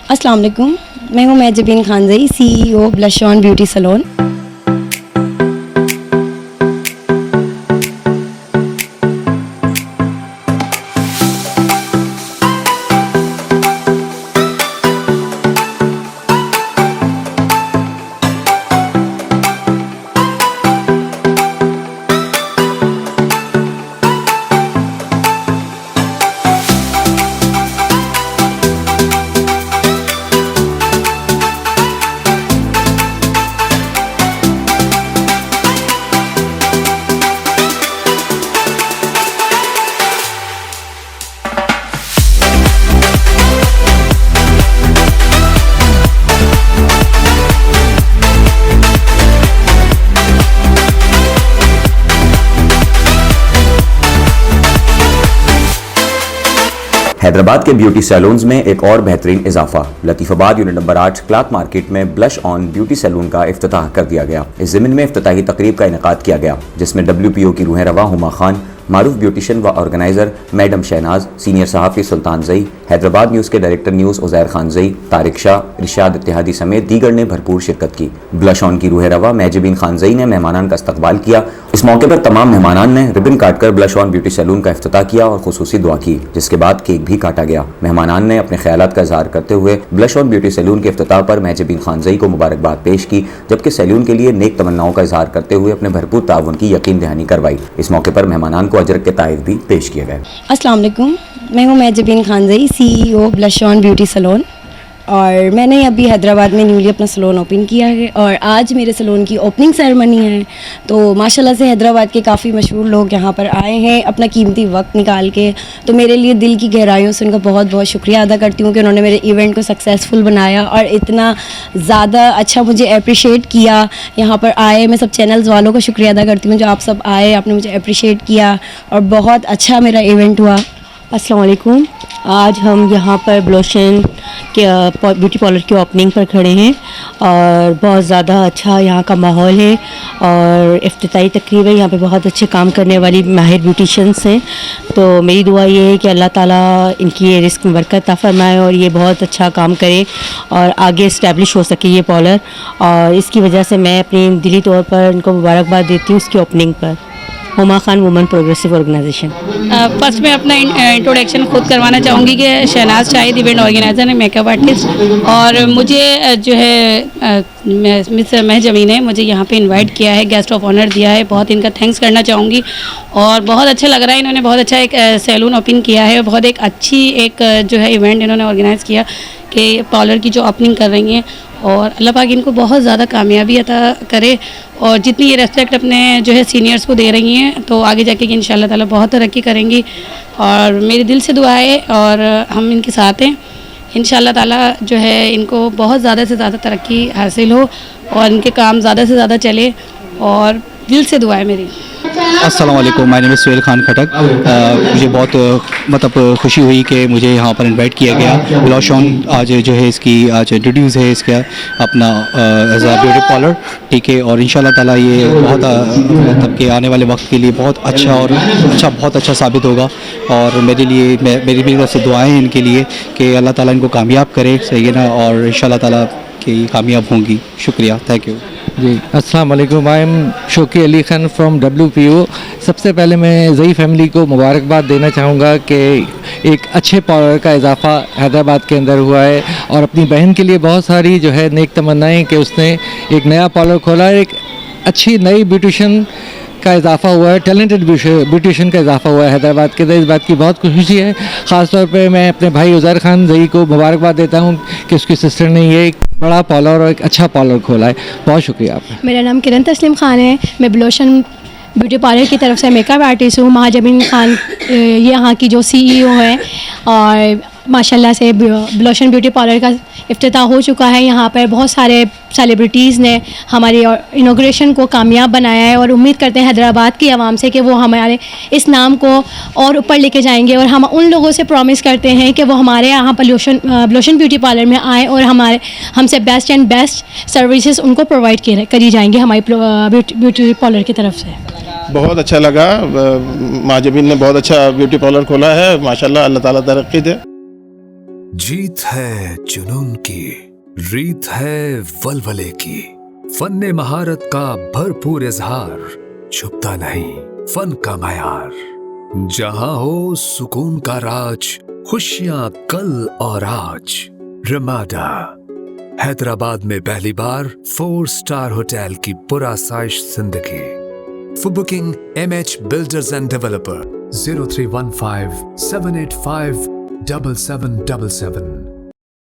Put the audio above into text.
अस्सलाम वालेकुम, मैं हूँ Mahjabeen Khanzai, CEO blush on beauty salon. Hyderabad के ब्यूटी सैलून्स में एक और बेहतरीन इजाफा। Latifabad unit number 8 cloth market में ब्लश ऑन ब्यूटी सैलून का इफ्तिताह कर दिया गया। इस ज़मीन में इफ्तिताही तकरीब का इनेकाद किया गया, जिसमें WPO की रूह रवा हुमा खान, मारूफ ब्यूटिशियन व ऑर्गेनाइजर मैडम शहनाज, सीनियर सहाफ़ी सुल्तान जई, हैदराबाद न्यूज़ के डायरेक्टर न्यूज़ उज़ैर खान जई, तारिक शाह, रिशाद इत्तेहादी समेत दीगर ने भरपूर शिरकत की। ब्लश ऑन की रूह रवा महजबीन खान जई ने मेहमानान का इस्तकबाल किया। इस मौके पर तमाम मेहमानान ने रिबन काटकर ब्लश ऑन ब्यूटी सैलून का इफ्तिताह किया और खुसूसी दुआ की, जिसके बाद केक भी काटा गया। मेहमानान ने अपने ख्यालात का इजहार करते हुए ब्लश ऑन ब्यूटी सैलून के इफ्तिताह पर महजबीन खान जई को मुबारकबाद पेश की, जबकि सैलून के लिए नेक तमन्नाओं का इजहार करते हुए अपने भरपूर ताउन की यकीन दहानी करवाई। इस मौके पर मेहमानान को अजर के ताइफ भी पेश किए गए। अस्सलाम वालेकुम, मैं हूँ Mahjabeen Khanzai, CEO blush on beauty salon. और मैंने अभी हैदराबाद में न्यूली अपना सैलून ओपन किया है और आज मेरे सैलून की ओपनिंग सेरेमनी है। तो माशाल्लाह से हैदराबाद के काफ़ी मशहूर लोग यहाँ पर आए हैं अपना कीमती वक्त निकाल के। तो मेरे लिए दिल की गहराइयों से उनका बहुत बहुत शुक्रिया अदा करती हूँ कि उन्होंने मेरे इवेंट को सक्सेसफुल बनाया और इतना ज़्यादा अच्छा मुझे अप्रिशिएट किया। यहाँ पर आए, मैं सब चैनल्स वालों को शुक्रिया अदा करती हूँ जो आप सब आए, आपने मुझे अप्रिशिएट किया और बहुत अच्छा मेरा इवेंट हुआ। अस्सलाम वालेकुम, आज हम यहाँ पर ब्लोशन के ब्यूटी पार्लर की ओपनिंग पर खड़े हैं और बहुत ज़्यादा अच्छा यहाँ का माहौल है और इफ्तिताई तकरीब है। यहाँ पे बहुत अच्छे काम करने वाली माहिर ब्यूटिशंस हैं। तो मेरी दुआ ये है कि अल्लाह ताला इनकी ये रिस्क में बरकत अता फरमाए और ये बहुत अच्छा काम करे और आगे इस्टेब्लिश हो सके ये पार्लर। और इसकी वजह से मैं अपनी दिली तौर पर इनको मुबारकबाद देती हूँ इसकी ओपनिंग पर। Huma Khan women progressive organisation. First मैं अपना इंट्रोडक्शन खुद करवाना चाहूँगी कि शहनाज शाहिद इवेंट ऑर्गेनाइज़र है, मेकअप आर्टिस्ट। और मुझे जो है मिस महजबीन है, मुझे यहाँ पे इनवाइट किया है, गेस्ट ऑफ ऑनर दिया है, बहुत इनका थैंक्स करना चाहूँगी। और बहुत अच्छा लग रहा है, इन्होंने बहुत अच्छा एक सैलून ओपन किया है, बहुत एक अच्छी एक जो है इवेंट इन्होंने ऑर्गेनाइज़ किया कि पार्लर की जो ओपनिंग कर रही हैं। और अल्लाह पाक इनको बहुत ज़्यादा कामयाबी अता करे और जितनी ये रेस्पेक्ट अपने जो है सीनियर्स को दे रही हैं तो आगे जाके कि इंशाल्लाह ताला बहुत तरक्की करेंगी। और मेरी दिल से दुआ है और हम इनके साथ हैं। इंशाल्लाह ताला जो है इनको बहुत ज़्यादा से ज़्यादा तरक्की हासिल हो और इनके काम ज़्यादा से ज़्यादा चले और दिल से दुआ है मेरी। अस्सलाम वालेकुम, my name is Suhail Khan Khattak. मुझे बहुत मतलब खुशी हुई कि मुझे यहाँ पर इनवाइट किया गया। ब्लश ऑन आज जो है इसकी आज इंट्रोड्यूस है इसका अपना एज अ ब्यूटी पार्लर, ठीक है। और इंशाल्लाह ताला ये बहुत मतलब कि आने वाले वक्त के लिए बहुत अच्छा और बहुत अच्छा साबित होगा। और मेरे लिए मेरी भी तरफ से दुआएं हैं इनके लिए कि अल्लाह ताला इनको कामयाब करे, सही है ना। और इंशाल्लाह ताला कि कामयाब होंगी। शुक्रिया, थैंक यू जी। अस्सलाम वालेकुम, I am Shauki Ali Khan from WPO। सबसे पहले मैं जई फैमिली को मुबारकबाद देना चाहूँगा कि एक अच्छे पार्लर का इजाफा हैदराबाद के अंदर हुआ है और अपनी बहन के लिए बहुत सारी जो है नेक तमन्नाएं कि उसने एक नया पार्लर खोला है, एक अच्छी नई ब्यूटिशन का इजाफा हुआ है, टैलेंटेड ब्यूटिशियन का इजाफा हुआ है हैदराबाद के अंदर। इस बात की बहुत खुशी है। ख़ास तौर पे मैं अपने भाई उज़ैर खान जई को मुबारकबाद देता हूँ कि उसकी सिस्टर ने ये एक बड़ा पार्लर और एक अच्छा पार्लर खोला है। बहुत शुक्रिया आपका। मेरा नाम किरण तस्लीम खान है, मैं ब्लोशन ब्यूटी पार्लर की तरफ से मेकअप आर्टिस्ट हूँ। महजबीन खान ये यहाँ की जो CEO है और माशाल्लाह से ब्लोशन ब्यूटी पार्लर का इफ्तिताह हो चुका है। यहाँ पर बहुत सारे सेलिब्रिटीज़ ने हमारी इनॉग्रेशन को कामयाब बनाया है और उम्मीद करते हैं हैदराबाद की आवाम से कि वो हमारे इस नाम को और ऊपर लेके जाएंगे। और हम उन लोगों से प्रॉमिस करते हैं कि वो हमारे यहाँ ब्लोशन ब्यूटी पार्लर में आए और हमसे बेस्ट एंड बेस्ट सर्विसेज उनको प्रोवाइड करी जाएंगी हमारी ब्यूटी पार्लर की तरफ से। बहुत अच्छा लगा, महजबीन ने बहुत अच्छा ब्यूटी पार्लर खोला है, माशाल्लाह, अल्लाह ताला तरक्की दे। जीत है जुनून की, रीत है वलवले की, फन्ने महारत का भरपूर इजहार, छुपता नहीं फन का मयार। जहां हो सुकून का राज, खुशियां कल और आज। रमाडा हैदराबाद में पहली बार 4 स्टार होटल की पुरआसाइश जिंदगी। For booking MH Builders and Developer 0315 785 7777